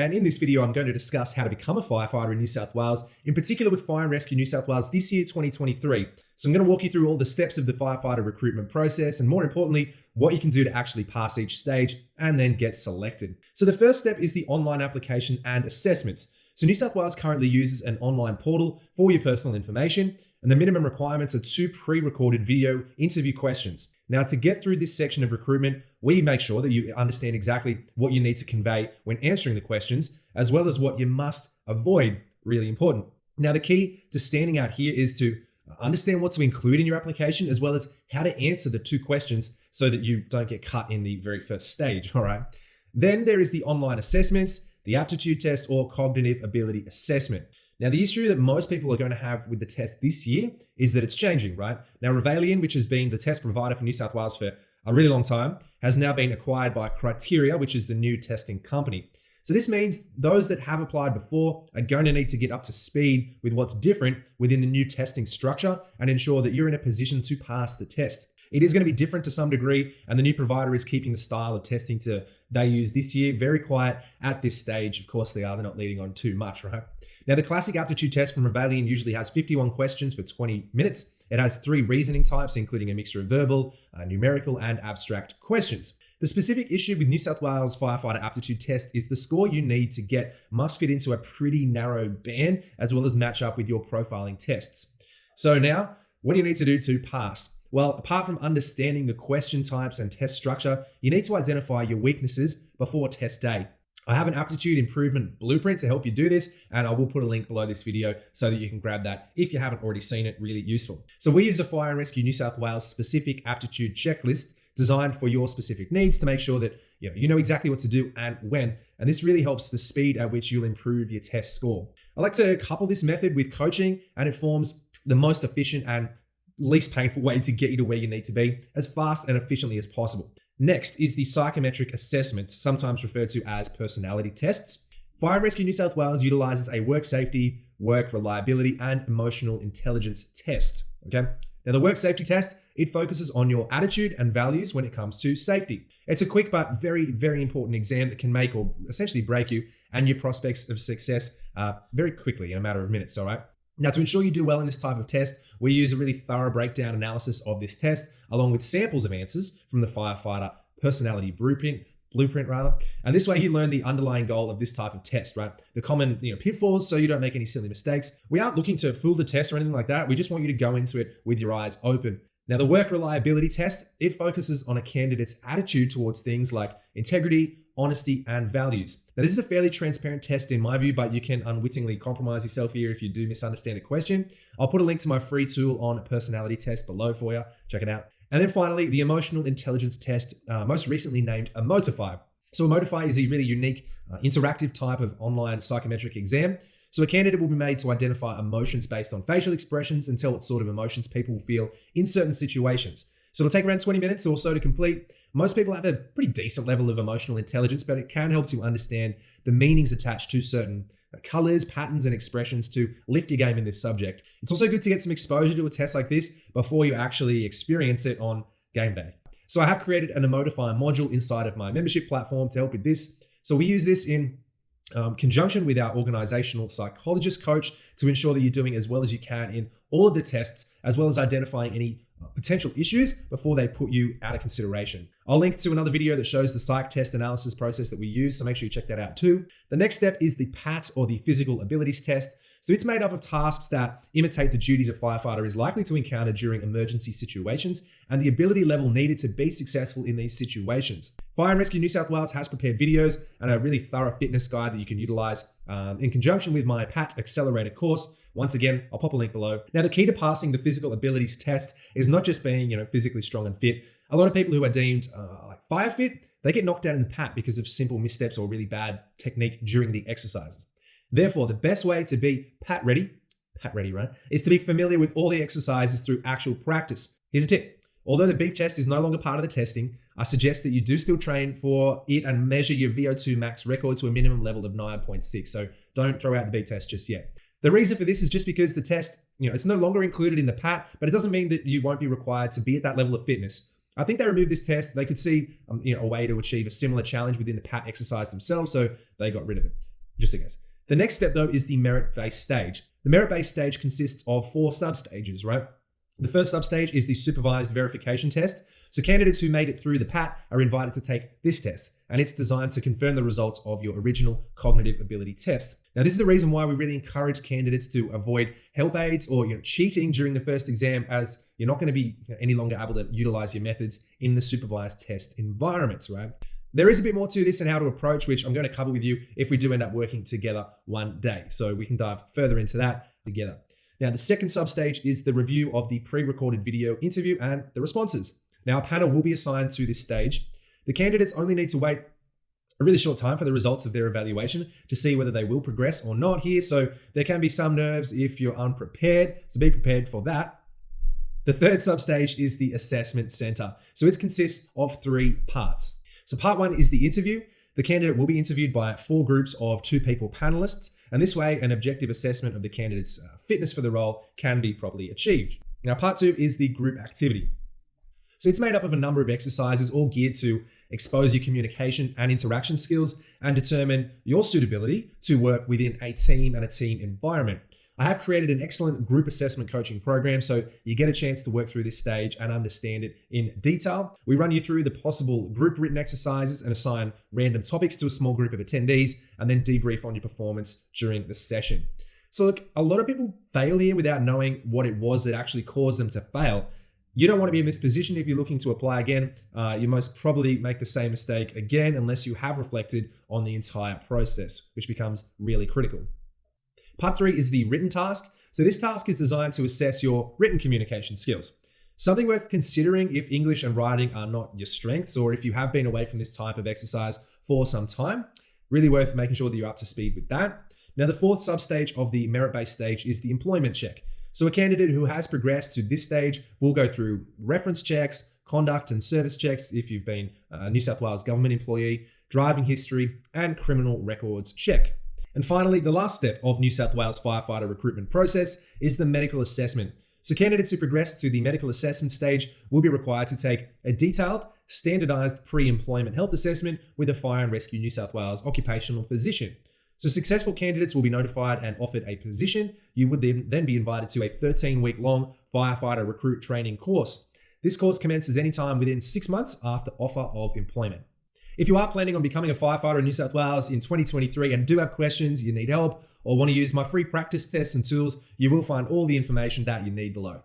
And in this video, I'm going to discuss how to become a firefighter in New South Wales, in particular with Fire and Rescue New South Wales this year, 2023. So I'm going to walk you through all the steps of the firefighter recruitment process, and more importantly, what you can do to actually pass each stage and then get selected. So the first step is the online application and assessments. So New South Wales currently uses an online portal for your personal information, and the minimum requirements are 2 pre-recorded video interview questions. Now, to get through this section of recruitment, we make sure that you understand exactly what you need to convey when answering the questions, as well as what you must avoid, really important. Now, the key to standing out here is to understand what to include in your application, as well as how to answer the 2 questions so that you don't get cut in the very first stage, all right? Then there is the online assessments, the aptitude test, or cognitive ability assessment. Now, the issue that most people are going to have with the test this year is that it's changing, right? Now, Revalian, which has been the test provider for New South Wales for a really long time, has now been acquired by Criteria, which is the new testing company. So this means those that have applied before are going to need to get up to speed with what's different within the new testing structure and ensure that you're in a position to pass the test. It is going to be different to some degree, and the new provider is keeping the style of testing they use this year very quiet at this stage. Of course they are, they're not leading on too much, right? Now, the classic aptitude test from Revalian usually has 51 questions for 20 minutes. It has 3 reasoning types, including a mixture of verbal, numerical, and abstract questions. The specific issue with New South Wales firefighter aptitude test is the score you need to get must fit into a pretty narrow band, as well as match up with your profiling tests. So now, what do you need to do to pass? Well, apart from understanding the question types and test structure, you need to identify your weaknesses before test day. I have an aptitude improvement blueprint to help you do this, and I will put a link below this video so that you can grab that if you haven't already seen it. Really useful. So we use a Fire and Rescue New South Wales specific aptitude checklist designed for your specific needs to make sure that you know exactly what to do and when. And this really helps the speed at which you'll improve your test score. I like to couple this method with coaching, and it forms the most efficient and least painful way to get you to where you need to be as fast and efficiently as possible. Next is the psychometric assessments, sometimes referred to as personality tests. Fire and Rescue New South Wales utilizes a work safety, work reliability, and emotional intelligence test. Okay. Now, the work safety test, it focuses on your attitude and values when it comes to safety. It's a quick but very, very important exam that can make or essentially break you and your prospects of success very quickly in a matter of minutes, all right? Now, to ensure you do well in this type of test, we use a really thorough breakdown analysis of this test, along with samples of answers from the firefighter personality blueprint, and this way you learn the underlying goal of this type of test, right? The common pitfalls so you don't make any silly mistakes. We aren't looking to fool the test or anything like that. We just want you to go into it with your eyes open. Now, the work reliability test, it focuses on a candidate's attitude towards things like integrity, honesty, and values. Now, this is a fairly transparent test in my view, but you can unwittingly compromise yourself here if you do misunderstand a question. I'll put a link to my free tool on a personality test below for you. Check it out. And then finally, the emotional intelligence test, most recently named Emotify. So Emotify is a really unique, interactive type of online psychometric exam. So a candidate will be made to identify emotions based on facial expressions and tell what sort of emotions people will feel in certain situations. So it'll take around 20 minutes or so to complete. Most people have a pretty decent level of emotional intelligence, but it can help to understand the meanings attached to certain colors, patterns, and expressions to lift your game in this subject. It's also good to get some exposure to a test like this before you actually experience it on game day. So I have created an Emotify module inside of my membership platform to help with this. So we use this in conjunction with our organizational psychologist coach to ensure that you're doing as well as you can in all of the tests, as well as identifying any potential issues before they put you out of consideration. I'll link to another video that shows the psych test analysis process that we use, so make sure you check that out too. The next step is the PAT, or the physical abilities test. So it's made up of tasks that imitate the duties a firefighter is likely to encounter during emergency situations and the ability level needed to be successful in these situations. Fire and Rescue New South Wales has prepared videos and a really thorough fitness guide that you can utilize in conjunction with my PAT Accelerator course. Once again, I'll pop a link below. Now, the key to passing the physical abilities test is not just being, physically strong and fit. A lot of people who are deemed like fire fit, they get knocked out in the PAT because of simple missteps or really bad technique during the exercises. Therefore, the best way to be PAT ready, right, is to be familiar with all the exercises through actual practice. Here's a tip. Although the beep test is no longer part of the testing, I suggest that you do still train for it and measure your VO2 max record to a minimum level of 9.6. So don't throw out the beep test just yet. The reason for this is just because the test, it's no longer included in the PAT, but it doesn't mean that you won't be required to be at that level of fitness. I think they removed this test. They could see a way to achieve a similar challenge within the PAT exercise themselves, so they got rid of it. Just a guess. The next step though is the merit-based stage. The merit-based stage consists of 4 sub-stages, right? The first sub-stage is the supervised verification test. So candidates who made it through the PAT are invited to take this test, and it's designed to confirm the results of your original cognitive ability test. Now, this is the reason why we really encourage candidates to avoid help aids or cheating during the first exam, as you're not going to be any longer able to utilize your methods in the supervised test environments, right? There is a bit more to this and how to approach, which I'm going to cover with you if we do end up working together one day. So we can dive further into that together. Now, the second substage is the review of the pre-recorded video interview and the responses. Now, a panel will be assigned to this stage. The candidates only need to wait a really short time for the results of their evaluation to see whether they will progress or not here. So there can be some nerves if you're unprepared, so be prepared for that. The third substage is the assessment center. So it consists of 3 parts. So part 1 is the interview. The candidate will be interviewed by 4 groups of 2 people panelists, and this way an objective assessment of the candidate's fitness for the role can be properly achieved. Now, part 2 is the group activity. So it's made up of a number of exercises, all geared to expose your communication and interaction skills and determine your suitability to work within a team and a team environment. I have created an excellent group assessment coaching program, so you get a chance to work through this stage and understand it in detail. We run you through the possible group written exercises and assign random topics to a small group of attendees, and then debrief on your performance during the session. So look, a lot of people fail here without knowing what it was that actually caused them to fail. You don't want to be in this position if you're looking to apply again. You most probably make the same mistake again unless you have reflected on the entire process, which becomes really critical. Part 3 is the written task. So this task is designed to assess your written communication skills. Something worth considering if English and writing are not your strengths, or if you have been away from this type of exercise for some time. Really worth making sure that you're up to speed with that. Now, the 4th substage of the merit-based stage is the employment check. So a candidate who has progressed to this stage will go through reference checks, conduct and service checks if you've been a New South Wales government employee, driving history, and criminal records check. And finally, the last step of New South Wales firefighter recruitment process is the medical assessment. So candidates who progress to the medical assessment stage will be required to take a detailed, standardized pre-employment health assessment with a Fire and Rescue New South Wales occupational physician. So successful candidates will be notified and offered a position. You would then be invited to a 13-week-long firefighter recruit training course. This course commences anytime within 6 months after offer of employment. If you are planning on becoming a firefighter in New South Wales in 2023 and do have questions, you need help, or want to use my free practice tests and tools, you will find all the information that you need below.